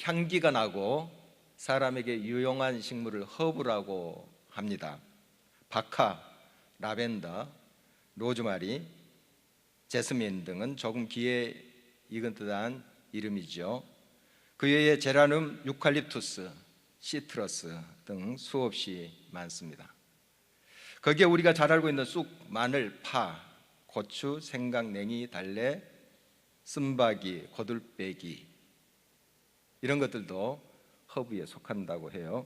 향기가 나고 사람에게 유용한 식물을 허브라고 합니다. 박하, 라벤더, 로즈마리, 제스민 등은 조금 귀에 익은 듯한 이름이죠. 그 외에 제라늄, 유칼립투스, 시트러스 등 수없이 많습니다. 거기에 우리가 잘 알고 있는 쑥, 마늘, 파, 고추, 생강, 냉이, 달래, 쓴바귀, 고들빼기 이런 것들도 허브에 속한다고 해요.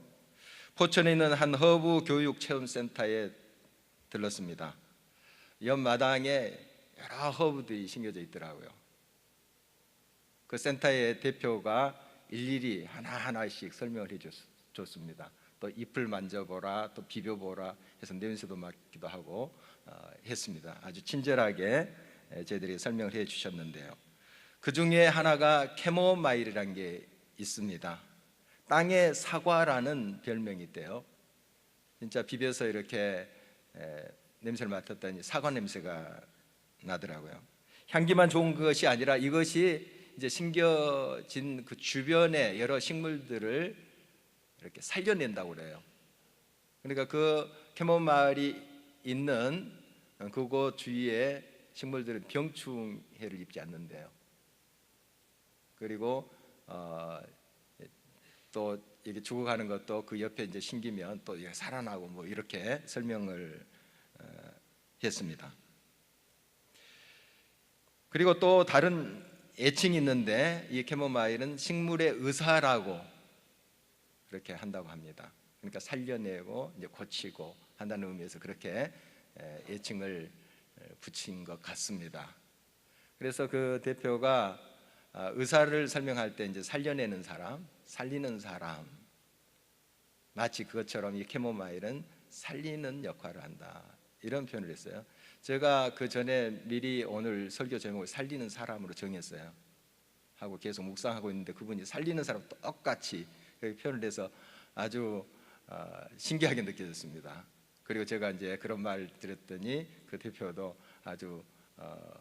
포천에 있는 한 허브 교육 체험센터에 들렀습니다. 옆마당에 여러 허브들이 심겨져 있더라고요. 그 센터의 대표가 일일이 하나하나씩 설명을 해줬습니다. 또 잎을 만져보라, 또 비벼보라 해서 냄새도 맡기도 하고 했습니다. 아주 친절하게 저희들이 설명을 해 주셨는데요. 그 중에 하나가 캐모마일이라는 게 있습니다. 땅의 사과라는 별명이 있대요. 진짜 비벼서 이렇게 냄새를 맡았더니 사과 냄새가 나더라고요. 향기만 좋은 것이 아니라 이것이 이제 심겨진 그 주변의 여러 식물들을 이렇게 살려낸다고 그래요. 그러니까 그 캐모마일이 있는 그곳 주위의 식물들은 병충해를 입지 않는데요. 그리고 또 이게 죽어가는 것도 그 옆에 이제 심기면 또 살아나고 뭐 이렇게 설명을 했습니다. 그리고 또 다른 애칭이 있는데 이 캐모마일은 식물의 의사라고 그렇게 한다고 합니다. 그러니까 살려내고 이제 고치고 한다는 의미에서 그렇게 애칭을 붙인 것 같습니다. 그래서 그 대표가 의사를 설명할 때 이제 살려내는 사람, 살리는 사람, 마치 그것처럼 이 캐모마일은 살리는 역할을 한다 이런 표현을 했어요. 제가 그 전에 미리 오늘 설교 제목을 살리는 사람으로 정했어요. 하고 계속 묵상하고 있는데 그분이 살리는 사람 똑같이 그렇게 표현을 해서 아주 신기하게 느껴졌습니다. 그리고 제가 이제 그런 말 들었더니 그 대표도 아주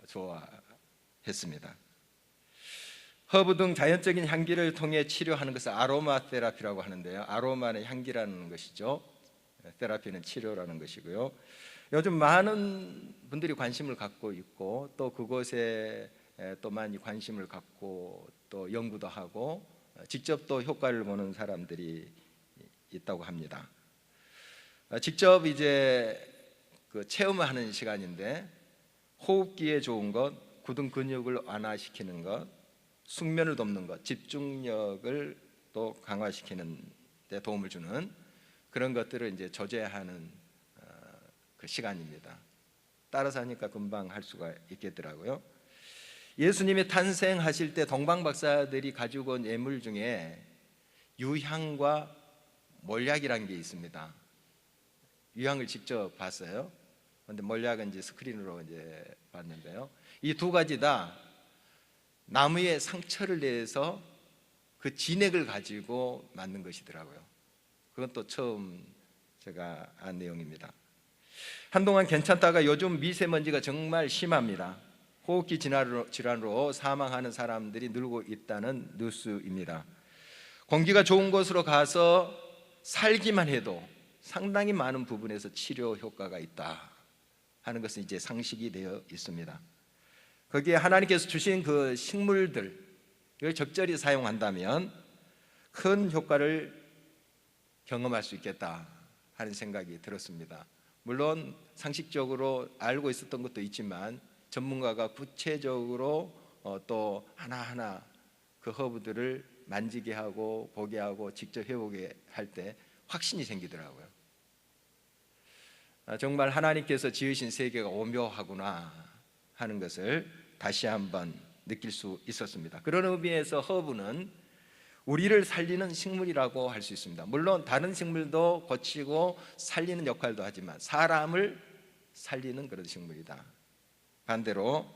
좋아했습니다. 허브 등 자연적인 향기를 통해 치료하는 것을 아로마 테라피라고 하는데요. 아로마는 향기라는 것이죠. 테라피는 치료라는 것이고요. 요즘 많은 분들이 관심을 갖고 있고 또 그곳에 또 많이 관심을 갖고 또 연구도 하고 직접 또 효과를 보는 사람들이 있다고 합니다. 직접 이제 그 체험하는 시간인데 호흡기에 좋은 것, 굳은 근육을 완화시키는 것, 숙면을 돕는 것, 집중력을 또 강화시키는 데 도움을 주는 그런 것들을 이제 조제하는 그 시간입니다. 따라서 하니까 금방 할 수가 있겠더라고요. 예수님이 탄생하실 때 동방 박사들이 가지고 온 예물 중에 유향과 몰약이라는 게 있습니다. 유향을 직접 봤어요. 그런데 몰약은 이제 스크린으로 이제 봤는데요. 이 두 가지 다 나무에 상처를 내서 그 진액을 가지고 만든 것이더라고요. 그건 또 처음 제가 안 내용입니다. 한동안 괜찮다가 요즘 미세먼지가 정말 심합니다. 호흡기 질환으로 사망하는 사람들이 늘고 있다는 뉴스입니다. 공기가 좋은 곳으로 가서 살기만 해도 상당히 많은 부분에서 치료 효과가 있다 하는 것은 이제 상식이 되어 있습니다. 거기에 하나님께서 주신 그 식물들을 적절히 사용한다면 큰 효과를 경험할 수 있겠다 하는 생각이 들었습니다. 물론 상식적으로 알고 있었던 것도 있지만 전문가가 구체적으로 또 하나하나 그 허브들을 만지게 하고 보게 하고 직접 해보게 할 때 확신이 생기더라고요. 정말 하나님께서 지으신 세계가 오묘하구나 하는 것을 다시 한번 느낄 수 있었습니다. 그런 의미에서 허브는 우리를 살리는 식물이라고 할 수 있습니다. 물론 다른 식물도 고치고 살리는 역할도 하지만 사람을 살리는 그런 식물이다. 반대로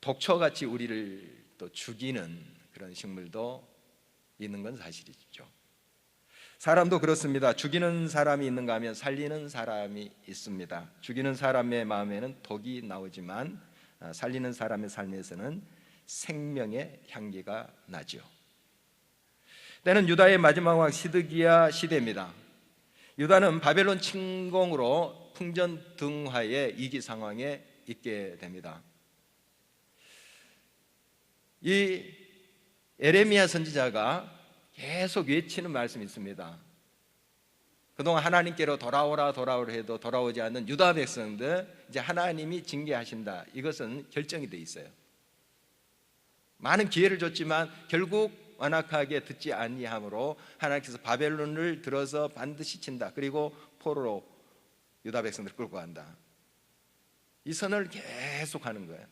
독초같이 우리를 또 죽이는 그런 식물도 있는 건 사실이죠. 사람도 그렇습니다. 죽이는 사람이 있는가 하면 살리는 사람이 있습니다. 죽이는 사람의 마음에는 독이 나오지만 살리는 사람의 삶에서는 생명의 향기가 나죠. 때는 유다의 마지막 왕 시드기야 시대입니다. 유다는 바벨론 침공으로 풍전등화의 위기 상황에 있게 됩니다. 이 에레미야 선지자가 계속 외치는 말씀이 있습니다. 그동안 하나님께로 돌아오라 해도 돌아오지 않는 유다 백성들, 이제 하나님이 징계하신다. 이것은 결정이 돼 있어요. 많은 기회를 줬지만 결국 완악하게 듣지 아니함으로 하나님께서 바벨론을 들어서 반드시 친다. 그리고 포로로 유다 백성들을 끌고 간다. 이 선언을 계속 하는 거예요.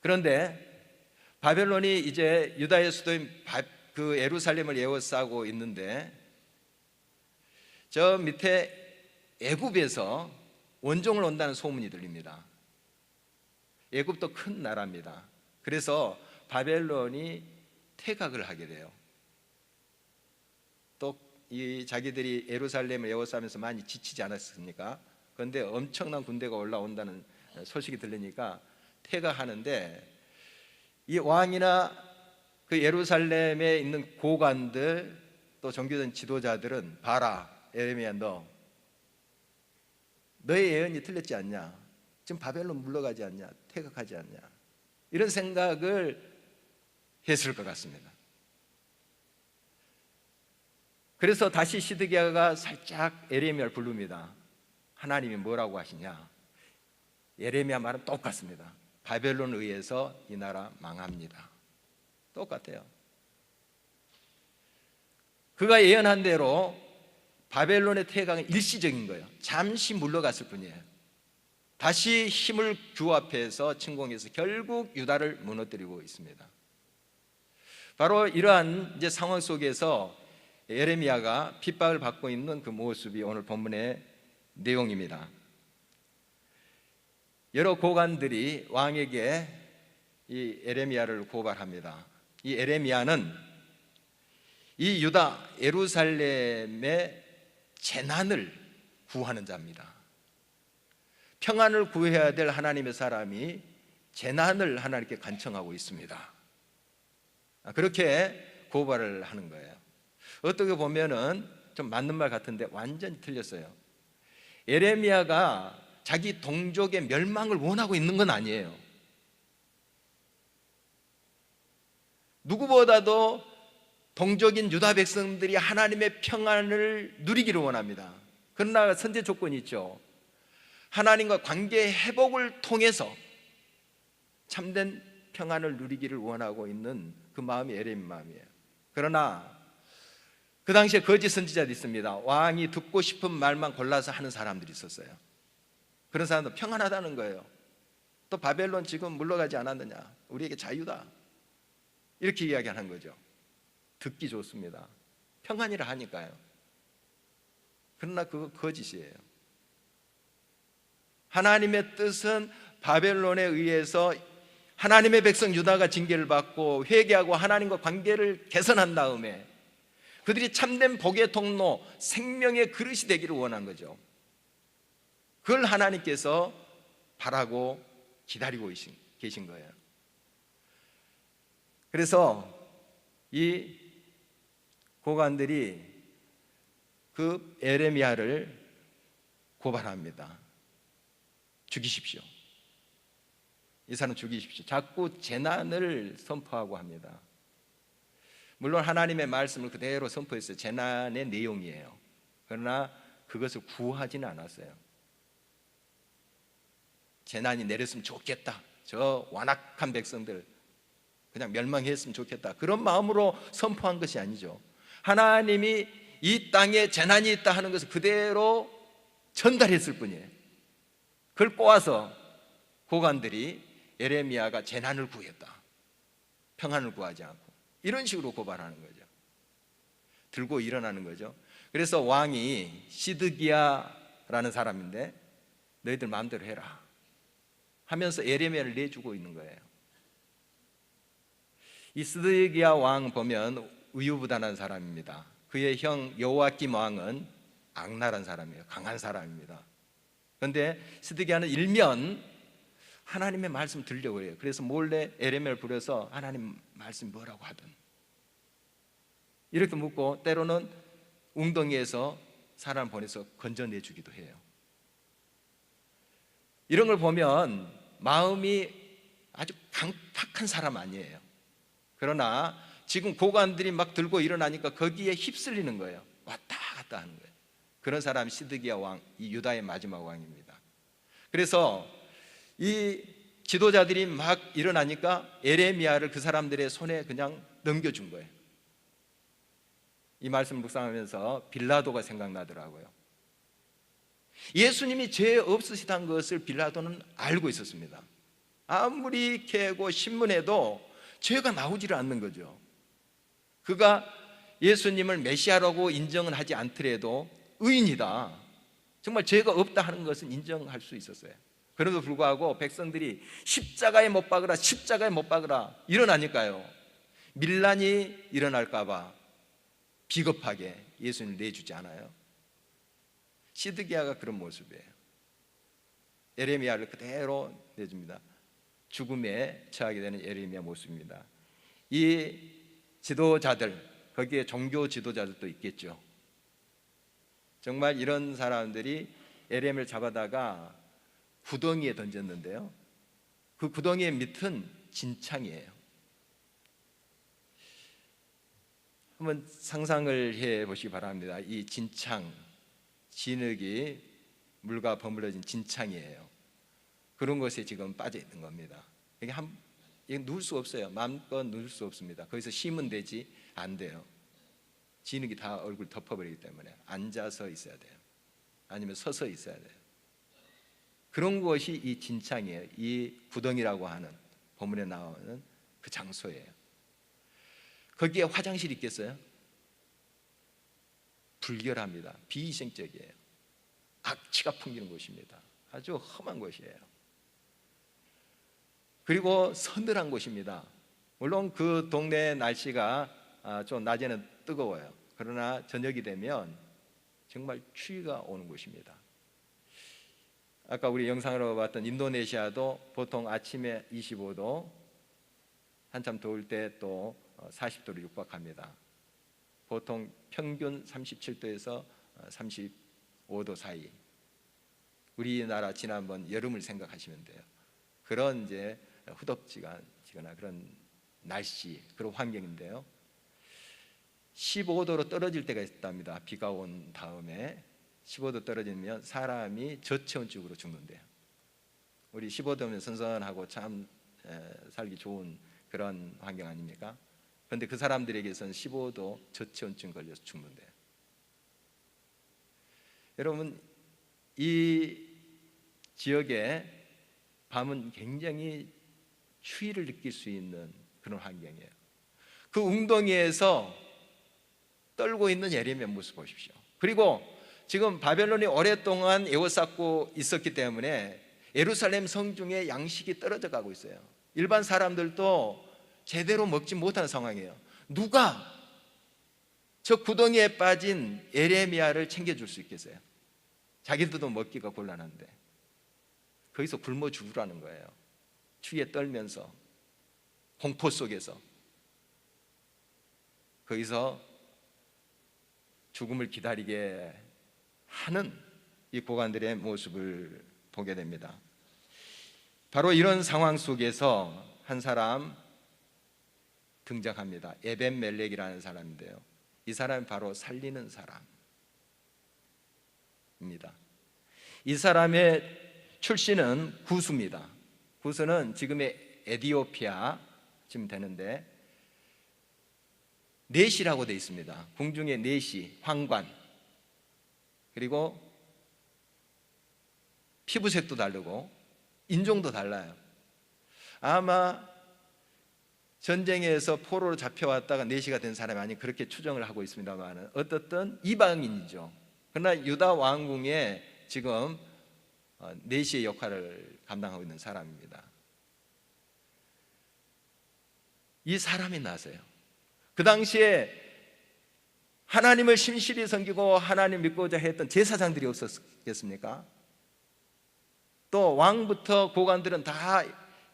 그런데 바벨론이 이제 유다의 수도인 그 예루살렘을 에워싸고 있는데, 저 밑에 애굽에서 원종을 온다는 소문이 들립니다. 애굽도 큰 나라입니다. 그래서 바벨론이 퇴각을 하게 돼요. 또 이 자기들이 예루살렘을 에워싸면서 많이 지치지 않았습니까? 그런데 엄청난 군대가 올라온다는 소식이 들리니까 퇴각하는데, 이 왕이나 그 예루살렘에 있는 고관들 또 종교적 지도자들은 봐라, 에레미야, 너의 예언이 틀렸지 않냐? 지금 바벨론 물러가지 않냐? 퇴각하지 않냐? 이런 생각을 했을 것 같습니다. 그래서 다시 시드기야가 살짝 에레미야를 부릅니다. 하나님이 뭐라고 하시냐? 에레미야 말은 똑같습니다. 바벨론에 의해서 이 나라 망합니다. 똑같아요. 그가 예언한 대로 바벨론의 퇴각은 일시적인 거예요. 잠시 물러갔을 뿐이에요. 다시 힘을 규합해서 침공해서 결국 유다를 무너뜨리고 있습니다. 바로 이러한 이제 상황 속에서 에레미야가 핍박을 받고 있는 그 모습이 오늘 본문의 내용입니다. 여러 고관들이 왕에게 이 에레미야를 고발합니다. 이 에레미야는 이 유다 예루살렘의 재난을 구하는 자입니다. 평안을 구해야 될 하나님의 사람이 재난을 하나님께 간청하고 있습니다. 그렇게 고발을 하는 거예요. 어떻게 보면은 좀 맞는 말 같은데 완전히 틀렸어요. 에레미야가 자기 동족의 멸망을 원하고 있는 건 아니에요. 누구보다도 동족인 유다 백성들이 하나님의 평안을 누리기를 원합니다. 그러나 선제 조건이 있죠. 하나님과 관계 회복을 통해서 참된 평안을 누리기를 원하고 있는 그 마음이 에레미야 마음이에요. 그러나 그 당시에 거짓 선지자도 있습니다. 왕이 듣고 싶은 말만 골라서 하는 사람들이 있었어요. 그런 사람도 평안하다는 거예요. 또 바벨론 지금 물러가지 않았느냐, 우리에게 자유다, 이렇게 이야기하는 거죠. 듣기 좋습니다. 평안이라 하니까요. 그러나 그거 거짓이에요. 하나님의 뜻은 바벨론에 의해서 하나님의 백성 유다가 징계를 받고 회개하고 하나님과 관계를 개선한 다음에 그들이 참된 복의 통로, 생명의 그릇이 되기를 원한 거죠. 그걸 하나님께서 바라고 기다리고 계신 거예요. 그래서 이 고관들이 그 에레미야를 고발합니다. 죽이십시오. 이 사람 죽이십시오. 자꾸 재난을 선포하고 합니다. 물론 하나님의 말씀을 그대로 선포했어요. 재난의 내용이에요. 그러나 그것을 구하지는 않았어요. 재난이 내렸으면 좋겠다, 저 완악한 백성들 그냥 멸망했으면 좋겠다, 그런 마음으로 선포한 것이 아니죠. 하나님이 이 땅에 재난이 있다 하는 것을 그대로 전달했을 뿐이에요. 그걸 꼬아서 고관들이 에레미야가 재난을 구했다, 평안을 구하지 않고, 이런 식으로 고발하는 거죠. 들고 일어나는 거죠. 그래서 왕이 시드기야라는 사람인데 너희들 마음대로 해라 하면서 에레미야를 내주고 있는 거예요. 이 시드기야 왕 보면 우유부단한 사람입니다. 그의 형 여호야김 왕은 악랄한 사람이에요. 강한 사람입니다. 그런데 시드기야는 일면 하나님의 말씀 들려고 해요. 그래서 몰래 에레미야를 부려서 하나님 말씀 뭐라고 하든 이렇게 묻고 때로는 웅덩이에서 사람 보내서 건져내주기도 해요. 이런 걸 보면 마음이 아주 강팍한 사람 아니에요. 그러나 지금 고관들이 막 들고 일어나니까 거기에 휩쓸리는 거예요. 왔다 갔다 하는 거예요. 그런 사람이 시드기야 왕, 이 유다의 마지막 왕입니다. 그래서 이 지도자들이 막 일어나니까 에레미야를 그 사람들의 손에 그냥 넘겨준 거예요. 이 말씀 묵상하면서 빌라도가 생각나더라고요. 예수님이 죄 없으시다는 것을 빌라도는 알고 있었습니다. 아무리 캐고 신문해도 죄가 나오지를 않는 거죠. 그가 예수님을 메시아라고 인정은 하지 않더라도 의인이다, 정말 죄가 없다 하는 것은 인정할 수 있었어요. 그럼에도 불구하고 백성들이 십자가에 못 박으라, 십자가에 못 박으라 일어나니까요, 밀란이 일어날까 봐 비겁하게 예수님을 내주지 않아요. 시드기야가 그런 모습이에요. 에레미야를 그대로 내줍니다. 죽음에 처하게 되는 에레미야 모습입니다. 이 지도자들, 거기에 종교 지도자들도 있겠죠. 정말 이런 사람들이 에레미야를 잡아다가 구덩이에 던졌는데요, 그 구덩이의 밑은 진창이에요. 한번 상상을 해 보시기 바랍니다. 이 진창, 진흙이 물과 버무려진 진창이에요. 그런 것에 지금 빠져 있는 겁니다. 이게 누울 수 없어요. 마음껏 누울 수 없습니다. 거기서 쉬면 되지 안 돼요. 진흙이 다 얼굴 덮어버리기 때문에 앉아서 있어야 돼요. 아니면 서서 있어야 돼요. 그런 것이 이 진창이에요. 이 구덩이라고 하는 본문에 나오는 그 장소예요. 거기에 화장실이 있겠어요? 불결합니다. 비위생적이에요. 악취가 풍기는 곳입니다. 아주 험한 곳이에요. 그리고 서늘한 곳입니다. 물론 그 동네 날씨가 좀 낮에는 뜨거워요. 그러나 저녁이 되면 정말 추위가 오는 곳입니다. 아까 우리 영상으로 봤던 인도네시아도 보통 아침에 25도, 한참 더울 때 또 40도를 육박합니다. 보통 평균 37도에서 35도 사이. 우리나라 지난번 여름을 생각하시면 돼요. 그런 이제 후덥지근하거나 그런 날씨, 그런 환경인데요, 15도로 떨어질 때가 있답니다. 비가 온 다음에 15도 떨어지면 사람이 저체온증으로 죽는데요. 우리 15도면 선선하고 참 살기 좋은 그런 환경 아닙니까? 그런데 그 사람들에게서는 15도 저체온증 걸려서 죽는데요. 여러분, 이 지역에 밤은 굉장히 추위를 느낄 수 있는 그런 환경이에요. 그 웅덩이에서 떨고 있는 예레미야 모습 보십시오. 그리고 지금 바벨론이 오랫동안 에워싸고 있었기 때문에 예루살렘 성중에 양식이 떨어져 가고 있어요. 일반 사람들도 제대로 먹지 못하는 상황이에요. 누가 저 구덩이에 빠진 예레미야를 챙겨줄 수 있겠어요? 자기들도 먹기가 곤란한데 거기서 굶어 죽으라는 거예요. 추위에 떨면서, 공포 속에서 거기서 죽음을 기다리게 하는 이 고관들의 모습을 보게 됩니다. 바로 이런 상황 속에서 한 사람 등장합니다. 에벤멜렉이라는 사람인데요, 이 사람이 바로 살리는 사람입니다. 이 사람의 출신은 구스입니다. 구스는 지금의 에티오피아쯤 되는데 넷이라고 되어 있습니다. 궁중의 넷이 황관, 그리고 피부색도 다르고 인종도 달라요. 아마 전쟁에서 포로로 잡혀왔다가 내시가 된 사람이 아닌, 그렇게 추정을 하고 있습니다만 어떻든 이방인이죠. 그러나 유다 왕궁에 지금 내시의 역할을 감당하고 있는 사람입니다. 이 사람이 나서요. 그 당시에 하나님을 신실히 섬기고 하나님 믿고자 했던 제사장들이 없었겠습니까? 또 왕부터 고관들은 다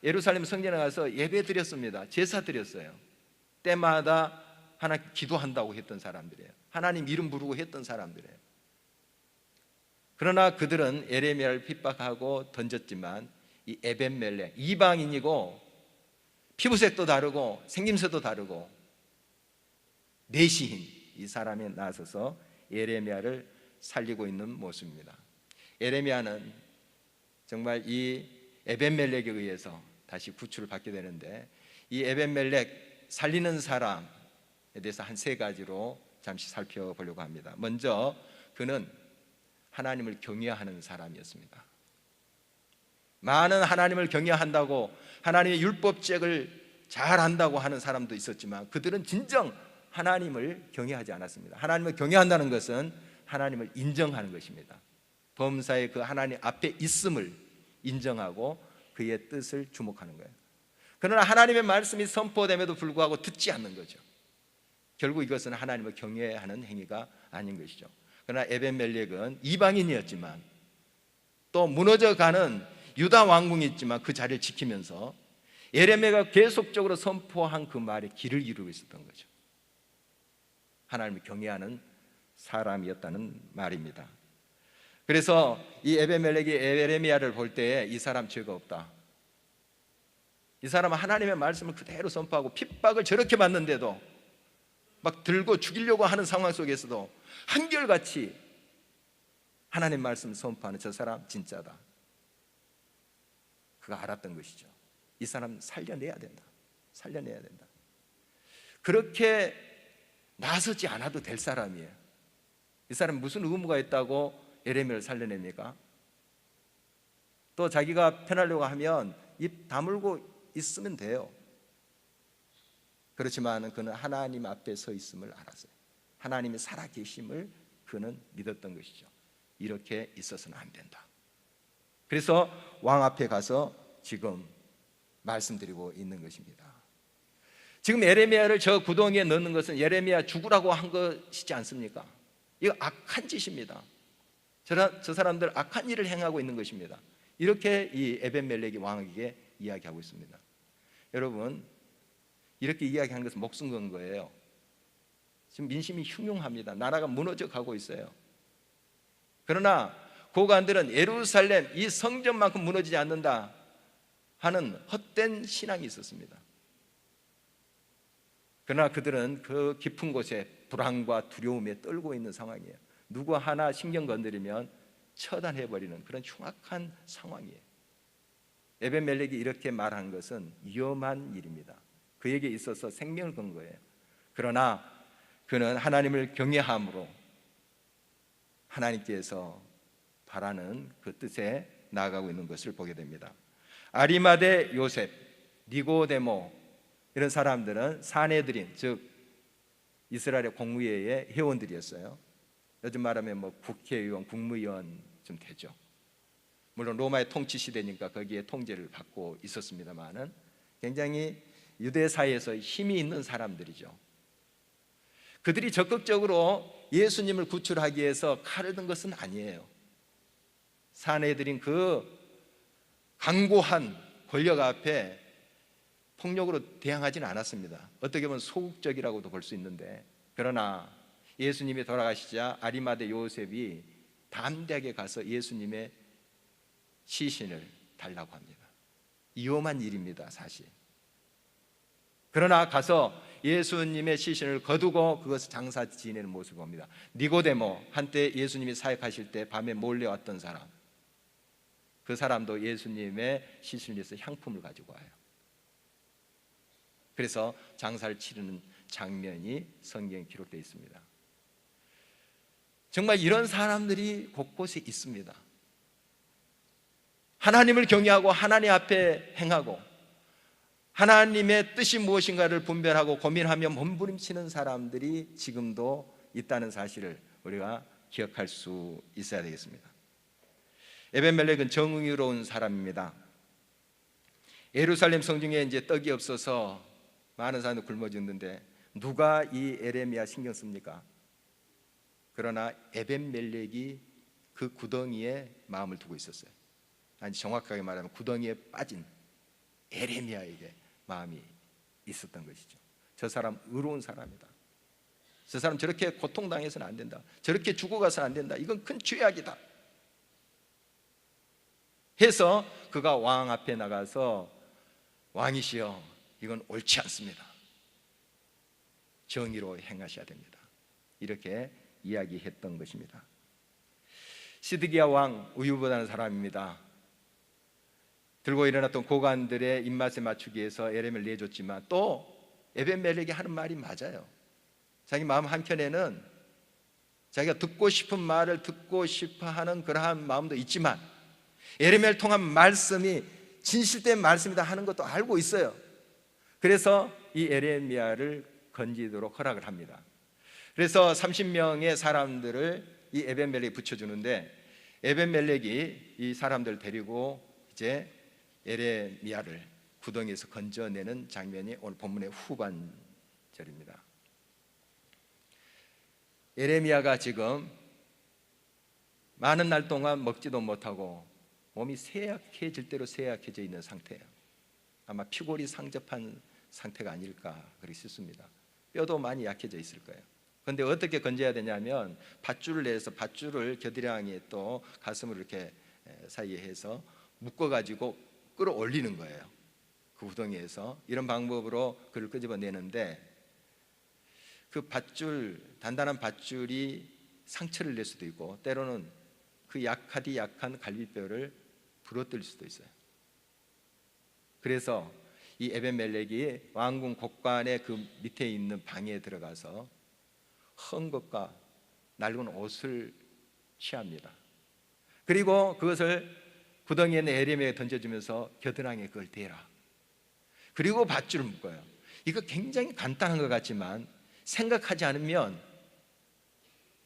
예루살렘 성전에 가서 예배 드렸습니다. 제사 드렸어요. 때마다 하나님 기도한다고 했던 사람들이에요. 하나님 이름 부르고 했던 사람들이에요. 그러나 그들은 에레미야를 핍박하고 던졌지만 이 에벤멜렉, 이방인이고 피부색도 다르고 생김새도 다르고 내시인 이 사람이 나서서 에레미야를 살리고 있는 모습입니다. 에레미야는 정말 이 에벤멜렉에 의해서 다시 구출을 받게 되는데, 이 에벤멜렉 살리는 사람에 대해서 한 세 가지로 잠시 살펴보려고 합니다. 먼저 그는 하나님을 경외하는 사람이었습니다. 많은 하나님을 경외한다고 하나님의 율법책을 잘 안다고 하는 사람도 있었지만 그들은 진정 하나님을 경외하지 않았습니다. 하나님을 경외한다는 것은 하나님을 인정하는 것입니다. 범사의 그 하나님 앞에 있음을 인정하고 그의 뜻을 주목하는 거예요. 그러나 하나님의 말씀이 선포됨에도 불구하고 듣지 않는 거죠. 결국 이것은 하나님을 경외하는 행위가 아닌 것이죠. 그러나 에벤멜렉은 이방인이었지만 또 무너져가는 유다 왕궁이 있지만 그 자리를 지키면서 예레미야가 계속적으로 선포한 그 말에 길을 이루고 있었던 거죠. 하나님을 경외하는 사람이었다는 말입니다. 그래서 이 에벤멜렉이 예레미야를 볼 때에 이 사람 죄가 없다, 이 사람은 하나님의 말씀을 그대로 선포하고 핍박을 저렇게 받는데도 막 들고 죽이려고 하는 상황 속에서도 한결같이 하나님 말씀을 선포하는 저 사람 진짜다, 그가 알았던 것이죠. 이 사람 살려내야 된다, 살려내야 된다. 그렇게 나서지 않아도 될 사람이에요. 이 사람 무슨 의무가 있다고 예레미야를 살려냅니까? 또 자기가 편하려고 하면 입 다물고 있으면 돼요. 그렇지만 그는 하나님 앞에 서 있음을 알았어요. 하나님이 살아계심을 그는 믿었던 것이죠. 이렇게 있어서는 안 된다. 그래서 왕 앞에 가서 지금 말씀드리고 있는 것입니다. 지금 예레미야를 저 구덩이에 넣는 것은 예레미야 죽으라고 한 것이지 않습니까? 이거 악한 짓입니다. 저 사람들 악한 일을 행하고 있는 것입니다. 이렇게 이 에벤멜렉이 왕에게 이야기하고 있습니다. 여러분, 이렇게 이야기하는 것은 목숨 건 거예요. 지금 민심이 흉흉합니다. 나라가 무너져 가고 있어요. 그러나 고관들은 예루살렘 이 성전만큼 무너지지 않는다 하는 헛된 신앙이 있었습니다. 그러나 그들은 그 깊은 곳에 불안과 두려움에 떨고 있는 상황이에요. 누구 하나 신경 건드리면 처단해버리는 그런 흉악한 상황이에요. 에벤멜렉이 이렇게 말한 것은 위험한 일입니다. 그에게 있어서 생명을 건 거예요. 그러나 그는 하나님을 경외함으로 하나님께서 바라는 그 뜻에 나아가고 있는 것을 보게 됩니다. 아리마대 요셉, 니고데모 이런 사람들은 사내들인, 즉 이스라엘의 공의회의 회원들이었어요. 요즘 말하면 뭐 국회의원, 국무위원 좀 되죠. 물론 로마의 통치 시대니까 거기에 통제를 받고 있었습니다만은 굉장히 유대 사회에서 힘이 있는 사람들이죠. 그들이 적극적으로 예수님을 구출하기 위해서 칼을 든 것은 아니에요. 사내들인 그 강고한 권력 앞에 폭력으로 대항하지는 않았습니다. 어떻게 보면 소극적이라고도 볼 수 있는데, 그러나 예수님이 돌아가시자 아리마대 요셉이 담대하게 가서 예수님의 시신을 달라고 합니다. 위험한 일입니다, 사실. 그러나 가서 예수님의 시신을 거두고 그것을 장사 지내는 모습을 봅니다. 니고데모, 한때 예수님이 사역하실 때 밤에 몰래 왔던 사람, 그 사람도 예수님의 시신을 위해서 향품을 가지고 와요. 그래서 장사를 치르는 장면이 성경에 기록되어 있습니다. 정말 이런 사람들이 곳곳에 있습니다. 하나님을 경외하고 하나님 앞에 행하고 하나님의 뜻이 무엇인가를 분별하고 고민하며 몸부림치는 사람들이 지금도 있다는 사실을 우리가 기억할 수 있어야 되겠습니다. 에벤멜렉은 정의로운 사람입니다. 예루살렘 성중에 이제 떡이 없어서 많은 사람들이 굶어 죽는데 누가 이 에레미야 신경 씁니까? 그러나 에벤멜렉이 그 구덩이에 마음을 두고 있었어요. 아니, 정확하게 말하면 구덩이에 빠진 에레미야에게 마음이 있었던 것이죠. 저 사람 의로운 사람이다. 저 사람 저렇게 고통당해서는 안 된다, 저렇게 죽어가서는 안 된다, 이건 큰 죄악이다 해서 그가 왕 앞에 나가서 왕이시여, 이건 옳지 않습니다, 정의로 행하셔야 됩니다, 이렇게 이야기했던 것입니다. 시드기야 왕, 우유보다는 사람입니다. 들고 일어났던 고관들의 입맛에 맞추기 위해서 에렘을 내줬지만 또 에벤멜렉이 하는 말이 맞아요. 자기 마음 한켠에는 자기가 듣고 싶은 말을 듣고 싶어 하는 그러한 마음도 있지만 에레미야를 통한 말씀이 진실된 말씀이다 하는 것도 알고 있어요. 그래서 이 에레미야를 건지도록 허락을 합니다. 그래서 30명의 사람들을 이 에벤멜렉에 붙여주는데, 에벤멜렉이 이 사람들을 데리고 이제 에레미야를 구덩이에서 건져내는 장면이 오늘 본문의 후반절입니다. 에레미야가 지금 많은 날 동안 먹지도 못하고 몸이 쇠약해질 대로 쇠약해져 있는 상태예요. 아마 피골이 상접한 상태가 아닐까 그렇게 싶습니다. 뼈도 많이 약해져 있을 거예요. 그런데 어떻게 건져야 되냐면 밧줄을 내서 밧줄을 겨드랑이에 또 가슴을 이렇게 사이에 해서 묶어가지고 끌어올리는 거예요. 그 구덩이에서 이런 방법으로 그를 끄집어내는데, 그 밧줄, 단단한 밧줄이 상처를 낼 수도 있고 때로는 그 약하디 약한 갈비뼈를 부러뜨릴 수도 있어요. 그래서 이 에벤멜렉이 왕궁 곡관의 그 밑에 있는 방에 들어가서 헌 것과 낡은 옷을 취합니다. 그리고 그것을 구덩이에 있는 에레미야에 던져주면서 겨드랑이에 그걸 대라. 그리고 밧줄을 묶어요. 이거 굉장히 간단한 것 같지만 생각하지 않으면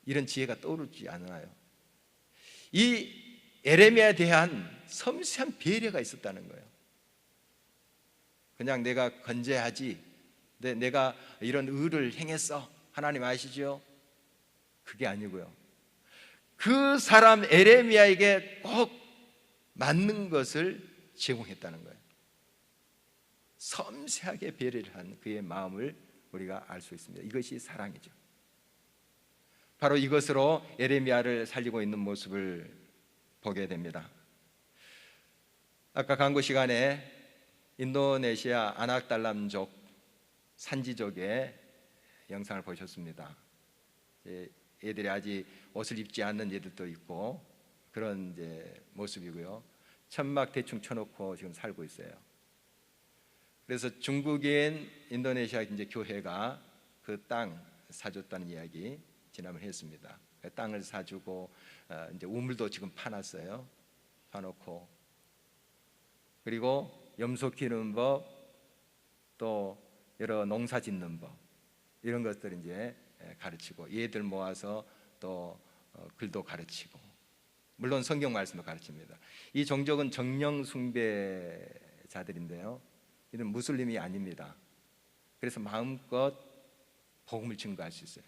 이런 지혜가 떠오르지 않아요. 이 에레미야에 대한 섬세한 배려가 있었다는 거예요. 그냥 내가 건재하지, 내가 이런 의를 행했어, 하나님 아시죠? 그게 아니고요, 그 사람 에레미야에게 꼭 맞는 것을 제공했다는 거예요. 섬세하게 배려를 한 그의 마음을 우리가 알 수 있습니다. 이것이 사랑이죠. 바로 이것으로 에레미야를 살리고 있는 모습을 보게 됩니다. 아까 강구 시간에 인도네시아 아낙달람족 산지족의 영상을 보셨습니다. 애들이 아직 옷을 입지 않는 애들도 있고 그런 이제 모습이고요. 천막 대충 쳐놓고 지금 살고 있어요. 그래서 중국인 인도네시아 이제 교회가 그 땅 사줬다는 이야기 지난번에 했습니다. 그 땅을 사주고 이제 우물도 지금 파놨어요. 파놓고 그리고 염소 키우는 법, 또 여러 농사 짓는 법, 이런 것들 이제 가르치고 얘들 모아서 또 글도 가르치고, 물론 성경 말씀도 가르칩니다. 이 종족은 정령 숭배자들인데요, 이들은 무슬림이 아닙니다. 그래서 마음껏 복음을 증거할 수 있어요.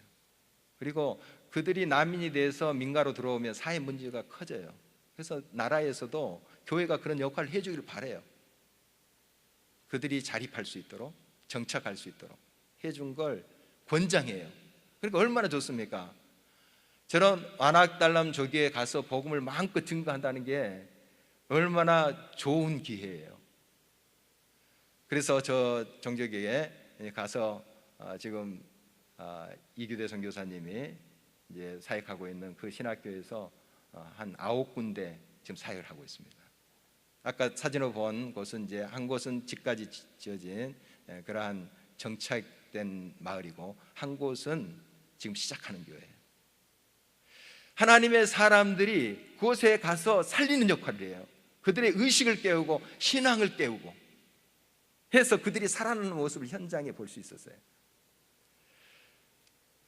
그리고 그들이 난민이 돼서 민가로 들어오면 사회 문제가 커져요. 그래서 나라에서도 교회가 그런 역할을 해주기를 바라요. 그들이 자립할 수 있도록, 정착할 수 있도록 해준 걸 권장해요. 그러니까 얼마나 좋습니까? 저런 아낙달람 조기에 가서 복음을 마음껏 증거한다는 게 얼마나 좋은 기회예요. 그래서 저 종족에 가서 지금 이규대 선교사님이 이제 사역하고 있는 그 신학교에서 한 9군데 지금 사역을 하고 있습니다. 아까 사진으로 본 곳은 이제 한 곳은 집까지 지어진 그러한 정착된 마을이고, 한 곳은 지금 시작하는 교회예요. 하나님의 사람들이 그곳에 가서 살리는 역할을 해요. 그들의 의식을 깨우고 신앙을 깨우고 해서 그들이 살아나는 모습을 현장에 볼 수 있었어요.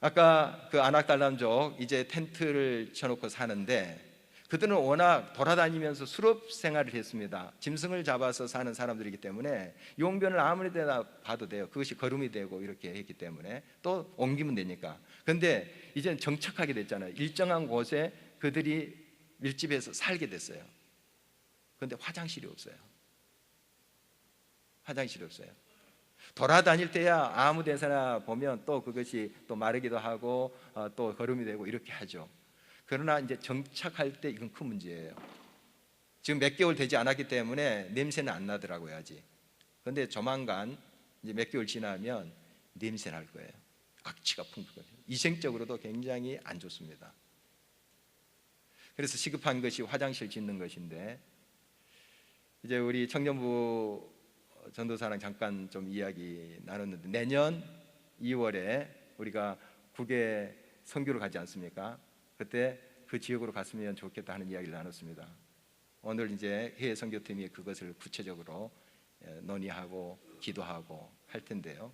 아까 그 아낙달람족 이제 텐트를 쳐놓고 사는데, 그들은 워낙 돌아다니면서 수렵 생활을 했습니다. 짐승을 잡아서 사는 사람들이기 때문에 용변을 아무리 데나 봐도 돼요. 그것이 걸음이 되고 이렇게 했기 때문에 또 옮기면 되니까. 그런데 이제는 정착하게 됐잖아요. 일정한 곳에 그들이 밀집해서 살게 됐어요. 그런데 화장실이 없어요. 화장실이 없어요. 돌아다닐 때야 아무 데서나 보면 또 그것이 또 마르기도 하고 또 거름이 되고 이렇게 하죠. 그러나 이제 정착할 때 이건 큰 문제예요. 지금 몇 개월 되지 않았기 때문에 냄새는 안 나더라고요 아직. 그런데 조만간 이제 몇 개월 지나면 냄새 날 거예요. 악취가 풍부거든요. 위생적으로도 굉장히 안 좋습니다. 그래서 시급한 것이 화장실 짓는 것인데, 이제 우리 청년부 전도사랑 잠깐 좀 이야기 나눴는데, 내년 2월에 우리가 국외 선교를 가지 않습니까? 그때 그 지역으로 갔으면 좋겠다 하는 이야기를 나눴습니다. 오늘 이제 해외 선교팀이 그것을 구체적으로 논의하고 기도하고 할 텐데요.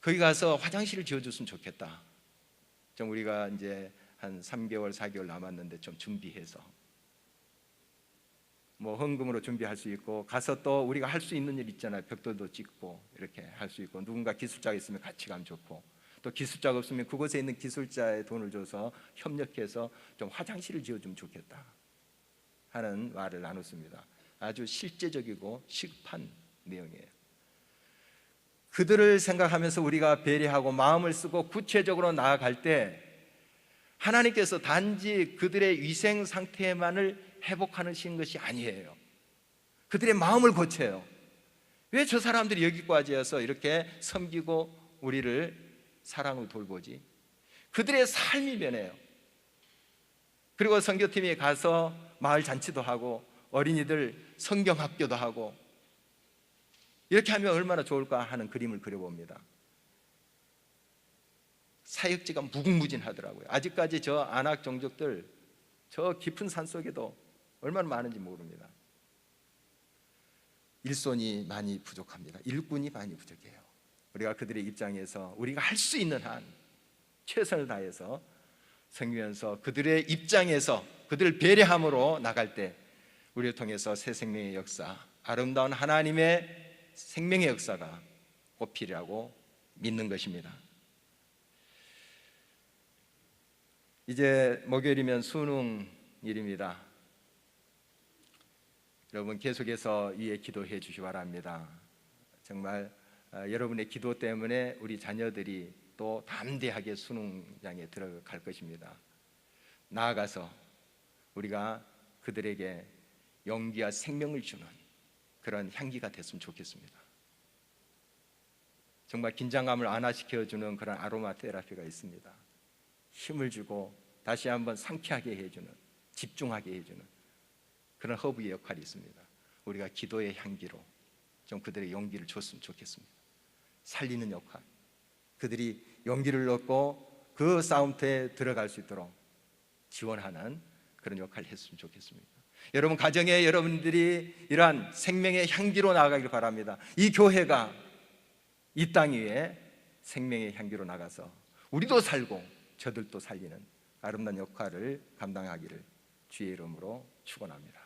거기 가서 화장실을 지어줬으면 좋겠다. 좀 우리가 이제 한 3개월, 4개월 남았는데 좀 준비해서 뭐 헌금으로 준비할 수 있고, 가서 또 우리가 할 수 있는 일 있잖아요. 벽돌도 찍고 이렇게 할 수 있고, 누군가 기술자가 있으면 같이 가면 좋고, 또 기술자가 없으면 그곳에 있는 기술자의 돈을 줘서 협력해서 좀 화장실을 지어주면 좋겠다 하는 말을 나눴습니다. 아주 실제적이고 시급한 내용이에요. 그들을 생각하면서 우리가 배려하고 마음을 쓰고 구체적으로 나아갈 때, 하나님께서 단지 그들의 위생 상태만을 회복하시는 것이 아니에요. 그들의 마음을 고쳐요. 왜 저 사람들이 여기까지 와서 이렇게 섬기고 우리를 사랑으로 돌보지? 그들의 삶이 변해요. 그리고 선교팀이 가서 마을 잔치도 하고 어린이들 성경학교도 하고, 이렇게 하면 얼마나 좋을까 하는 그림을 그려봅니다. 사역지가 무궁무진하더라고요. 아직까지 저 안악 종족들 저 깊은 산 속에도 얼마나 많은지 모릅니다. 일손이 많이 부족합니다. 일꾼이 많이 부족해요. 우리가 그들의 입장에서 우리가 할 수 있는 한 최선을 다해서 섬기면서 그들의 입장에서 그들을 배려함으로 나갈 때, 우리를 통해서 새 생명의 역사, 아름다운 하나님의 생명의 역사가 꽃피리라고 믿는 것입니다. 이제 목요일이면 수능일입니다. 여러분 계속해서 위에 기도해 주시기 바랍니다. 정말 여러분의 기도 때문에 우리 자녀들이 또 담대하게 수능장에 들어갈 것입니다. 나아가서 우리가 그들에게 용기와 생명을 주는 그런 향기가 됐으면 좋겠습니다. 정말 긴장감을 완화시켜주는 그런 아로마 테라피가 있습니다. 힘을 주고 다시 한번 상쾌하게 해주는, 집중하게 해주는 그런 허브의 역할이 있습니다. 우리가 기도의 향기로 좀 그들의 용기를 줬으면 좋겠습니다. 살리는 역할, 그들이 용기를 얻고 그 싸움터에 들어갈 수 있도록 지원하는 그런 역할을 했으면 좋겠습니다. 여러분 가정에 여러분들이 이러한 생명의 향기로 나아가길 바랍니다. 이 교회가 이 땅 위에 생명의 향기로 나가서 우리도 살고 저들도 살리는 아름다운 역할을 감당하기를 주의 이름으로 축원합니다.